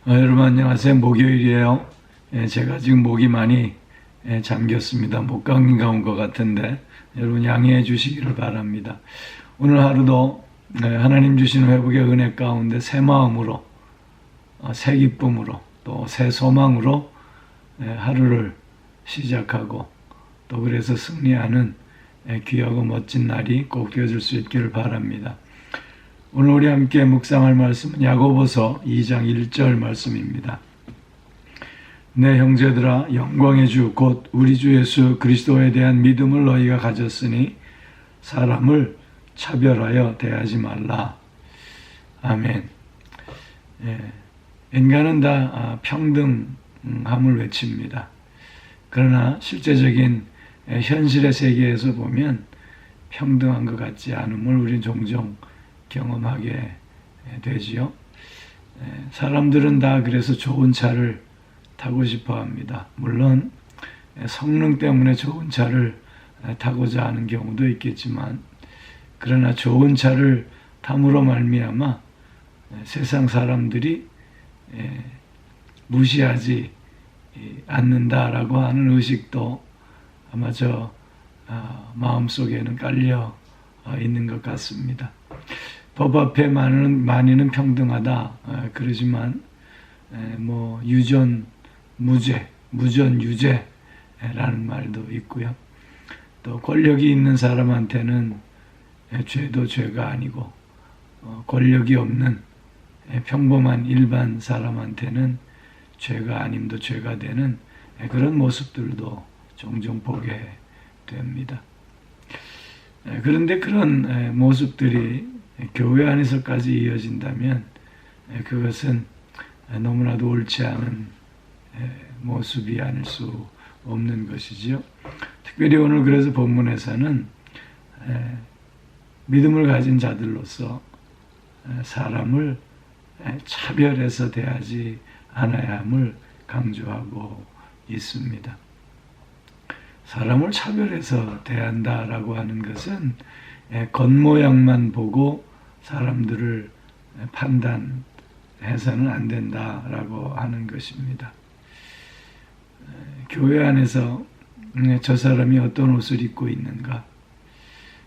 여러분 안녕하세요. 목요일이에요. 제가 지금 목이 많이 잠겼습니다. 목감기가 온 것 같은데 여러분 양해해 주시기를 바랍니다. 오늘 하루도 하나님 주신 회복의 은혜 가운데 새 마음으로 새 기쁨으로 또 새 소망으로 하루를 시작하고 또 그래서 승리하는 귀하고 멋진 날이 꼭 되어질 수 있기를 바랍니다. 오늘 우리 함께 묵상할 말씀은 야고보서 2장 1절 말씀입니다. 내 형제들아 영광의 주 곧 우리 주 예수 그리스도에 대한 믿음을 너희가 가졌으니 사람을 차별하여 대하지 말라. 아멘. 인간은 다 평등함을 외칩니다. 그러나 실제적인 현실의 세계에서 보면 평등한 것 같지 않음을 우리는 종종 경험하게 되지요. 사람들은 다 그래서 좋은 차를 타고 싶어 합니다. 물론 성능 때문에 좋은 차를 타고자 하는 경우도 있겠지만 그러나 좋은 차를 탐으로 말미암아 세상 사람들이 무시하지 않는다라고 하는 의식도 아마 저 마음속에는 깔려 있는 것 같습니다. 법 앞에 많이는 평등하다. 그러지만 유전 무죄, 무전 유죄라는 말도 있고요. 또 권력이 있는 사람한테는 죄도 죄가 아니고 권력이 없는 평범한 일반 사람한테는 죄가 아님도 죄가 되는 그런 모습들도 종종 보게 됩니다. 그런데 그런 모습들이 교회 안에서까지 이어진다면 그것은 너무나도 옳지 않은 모습이 아닐 수 없는 것이지요. 특별히 오늘 그래서 본문에서는 믿음을 가진 자들로서 사람을 차별해서 대하지 않아야 함을 강조하고 있습니다. 사람을 차별해서 대한다라고 하는 것은 겉모양만 보고 사람들을 판단해서는 안 된다라고 하는 것입니다. 교회 안에서 저 사람이 어떤 옷을 입고 있는가,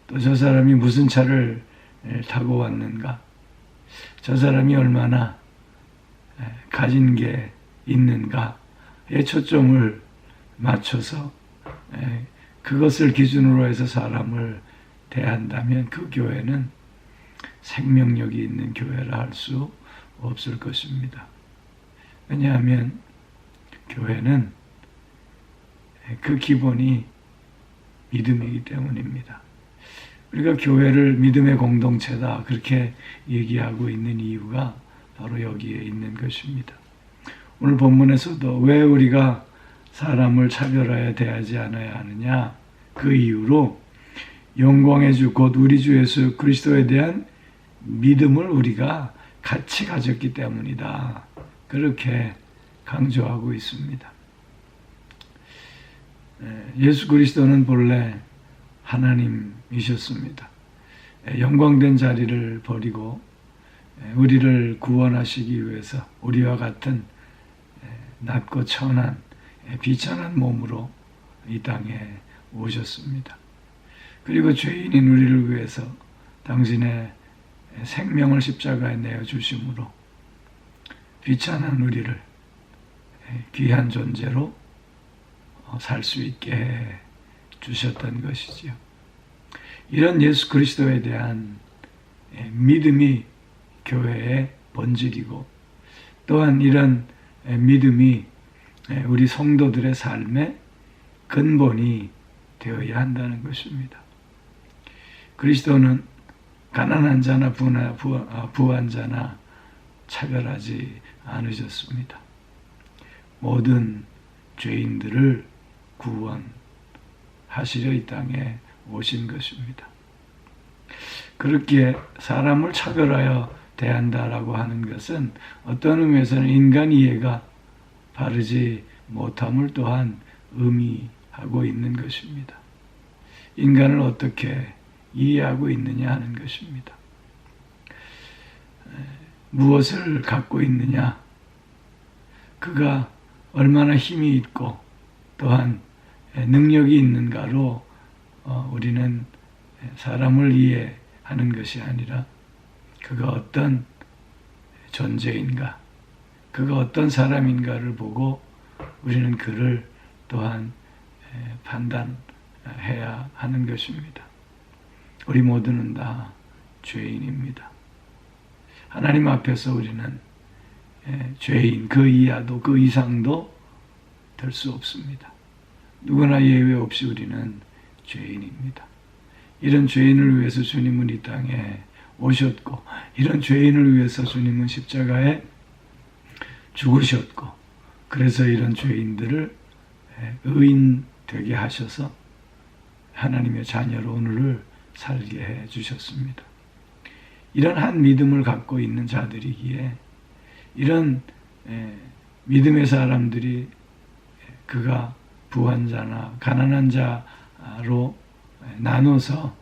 또 저 사람이 무슨 차를 타고 왔는가, 저 사람이 얼마나 가진 게 있는가에 초점을 맞춰서 그것을 기준으로 해서 사람을 대한다면 그 교회는 생명력이 있는 교회라 할 수 없을 것입니다. 왜냐하면 교회는 그 기본이 믿음이기 때문입니다. 우리가 교회를 믿음의 공동체다 그렇게 얘기하고 있는 이유가 바로 여기에 있는 것입니다. 오늘 본문에서도 왜 우리가 사람을 차별하여 대하지 않아야 하느냐, 그 이유로 영광의 주 곧 우리 주 예수 그리스도에 대한 믿음을 우리가 같이 가졌기 때문이다. 그렇게 강조하고 있습니다. 예수 그리스도는 본래 하나님이셨습니다. 영광된 자리를 버리고 우리를 구원하시기 위해서 우리와 같은 낮고 천한 비천한 몸으로 이 땅에 오셨습니다. 그리고 죄인인 우리를 위해서 당신의 생명을 십자가에 내어주심으로 비천한 우리를 귀한 존재로 살 수 있게 해 주셨던 것이지요. 이런 예수 그리스도에 대한 믿음이 교회의 본질이고 또한 이런 믿음이 우리 성도들의 삶의 근본이 되어야 한다는 것입니다. 그리스도는 가난한 자나 부한 자나 차별하지 않으셨습니다. 모든 죄인들을 구원하시려 이 땅에 오신 것입니다. 그렇기에 사람을 차별하여 대한다라고 하는 것은 어떤 의미에서는 인간 이해가 바르지 못함을 또한 의미하고 있는 것입니다. 인간을 어떻게 이해하고 있느냐 하는 것입니다. 무엇을 갖고 있느냐, 그가 얼마나 힘이 있고 또한 능력이 있는가로 우리는 사람을 이해하는 것이 아니라 그가 어떤 존재인가, 그가 어떤 사람인가를 보고 우리는 그를 또한 판단해야 하는 것입니다. 우리 모두는 다 죄인입니다. 하나님 앞에서 우리는 죄인, 그 이하도 그 이상도 될 수 없습니다. 누구나 예외 없이 우리는 죄인입니다. 이런 죄인을 위해서 주님은 이 땅에 오셨고, 이런 죄인을 위해서 주님은 십자가에 죽으셨고, 그래서 이런 죄인들을 의인 되게 하셔서 하나님의 자녀로 오늘을 살게 해 주셨습니다. 이런 한 믿음을 갖고 있는 자들이기에 이런 믿음의 사람들이 그가 부한 자나 가난한 자로 나눠서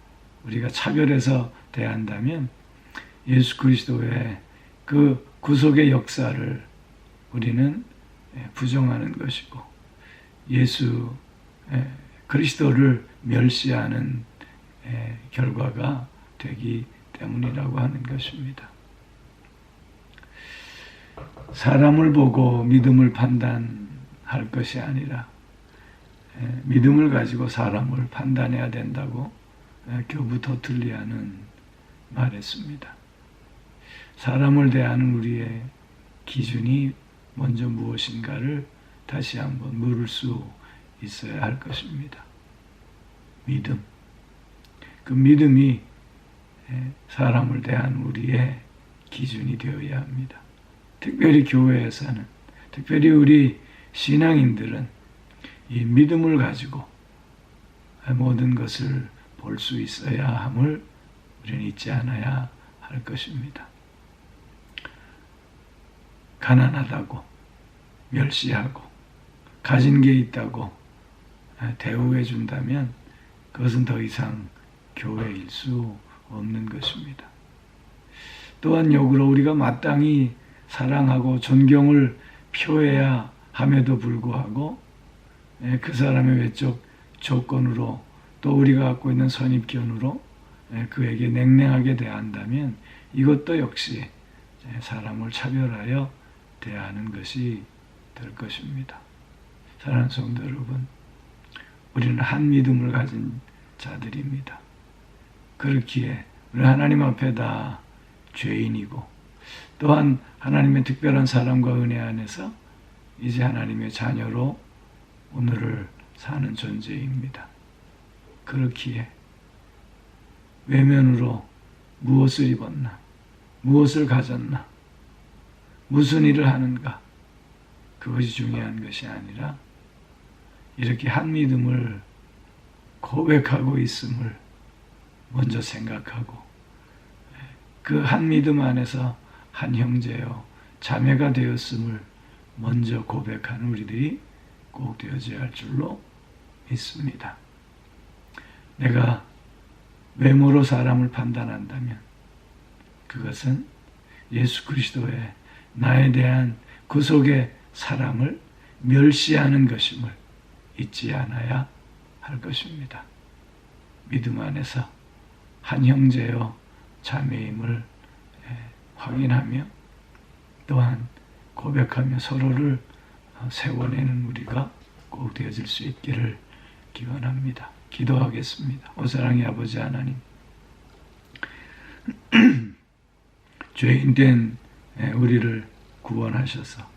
우리가 차별해서 대한다면 예수 그리스도의 그 구속의 역사를 우리는 부정하는 것이고 예수 그리스도를 멸시하는 결과가 되기 때문이라고 하는 것입니다. 사람을 보고 믿음을 판단할 것이 아니라 믿음을 가지고 사람을 판단해야 된다고 교부 터툴리아는 말했습니다. 사람을 대하는 우리의 기준이 먼저 무엇인가를 다시 한번 물을 수 있어야 할 것입니다. 믿음. 그 믿음이 사람을 대한 우리의 기준이 되어야 합니다. 특별히 교회에서는, 특별히 우리 신앙인들은 이 믿음을 가지고 모든 것을 볼 수 있어야 함을 우리는 잊지 않아야 할 것입니다. 가난하다고 멸시하고 가진 게 있다고 대우해 준다면 그것은 더 이상 교회일 수 없는 것입니다. 또한 역으로 우리가 마땅히 사랑하고 존경을 표해야 함에도 불구하고 그 사람의 외적 조건으로 또 우리가 갖고 있는 선입견으로 그에게 냉랭하게 대한다면 이것도 역시 사람을 차별하여 대하는 것이 될 것입니다. 사랑하는 성도 여러분, 우리는 한 믿음을 가진 자들입니다. 그렇기에 우리 하나님 앞에 다 죄인이고 또한 하나님의 특별한 사랑과 은혜 안에서 이제 하나님의 자녀로 오늘을 사는 존재입니다. 그렇기에 외면으로 무엇을 입었나, 무엇을 가졌나, 무슨 일을 하는가, 그것이 중요한 것이 아니라 이렇게 한 믿음을 고백하고 있음을 먼저 생각하고 그 한 믿음 안에서 한 형제요 자매가 되었음을 먼저 고백하는 우리들이 꼭 되어져야 할 줄로 믿습니다. 내가 외모로 사람을 판단한다면 그것은 예수 그리스도의 나에 대한 구속의 사랑을 멸시하는 것임을 잊지 않아야 할 것입니다. 믿음 안에서 한 형제요 자매임을 확인하며 또한 고백하며 서로를 세워내는 우리가 꼭 되어질 수 있기를 기원합니다. 기도하겠습니다. 오사랑의 아버지 하나님, 죄인된 우리를 구원하셔서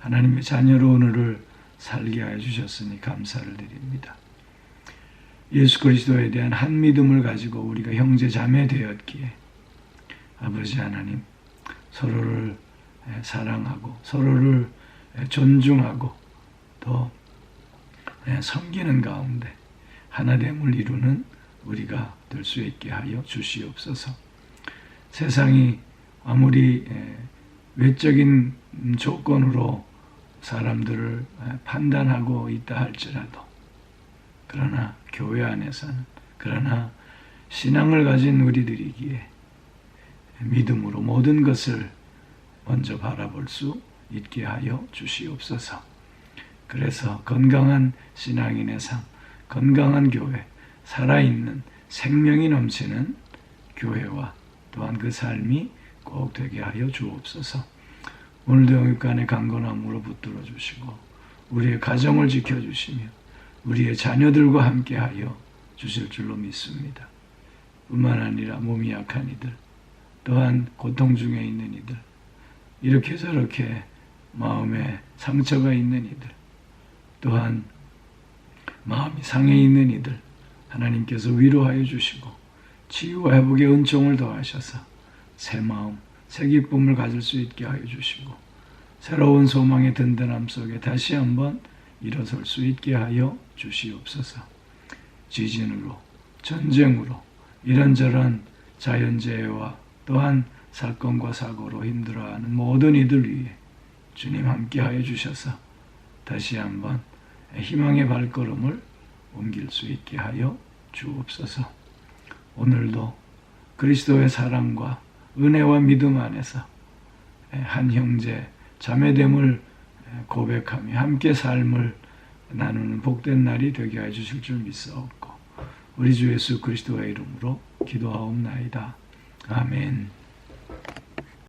하나님의 자녀로 오늘을 살게 하여 주셨으니 감사를 드립니다. 예수 그리스도에 대한 한 믿음을 가지고 우리가 형제 자매 되었기에 아버지 하나님, 서로를 사랑하고 서로를 존중하고 또 섬기는 가운데 하나됨을 이루는 우리가 될 수 있게 하여 주시옵소서. 세상이 아무리 외적인 조건으로 사람들을 판단하고 있다 할지라도 그러나 교회 안에서는 그러나 신앙을 가진 우리들이기에 믿음으로 모든 것을 먼저 바라볼 수 있게 하여 주시옵소서. 그래서 건강한 신앙인의 삶, 건강한 교회, 살아있는 생명이 넘치는 교회와 또한 그 삶이 꼭 되게 하여 주옵소서. 오늘도 영육간의 강건함으로 붙들어 주시고 우리의 가정을 지켜주시며 우리의 자녀들과 함께하여 주실 줄로 믿습니다. 뿐만 아니라 몸이 약한 이들, 또한 고통 중에 있는 이들, 이렇게 저렇게 마음에 상처가 있는 이들, 또한 마음이 상해 있는 이들, 하나님께서 위로하여 주시고 치유와 회복의 은총을 더하셔서 새 마음, 새 기쁨을 가질 수 있게 하여 주시고 새로운 소망의 든든함 속에 다시 한번 일어설 수 있게 하여 주시옵소서. 지진으로, 전쟁으로, 이런저런 자연재해와 또한 사건과 사고로 힘들어하는 모든 이들 위해 주님 함께하여 주셔서 다시 한번 희망의 발걸음을 옮길 수 있게 하여 주옵소서. 오늘도 그리스도의 사랑과 은혜와 믿음 안에서 한 형제 자매됨을 고백하며 함께 삶을 나누는 복된 날이 되게 해 주실 줄 믿사옵고 우리 주 예수 그리스도의 이름으로 기도하옵나이다. 아멘.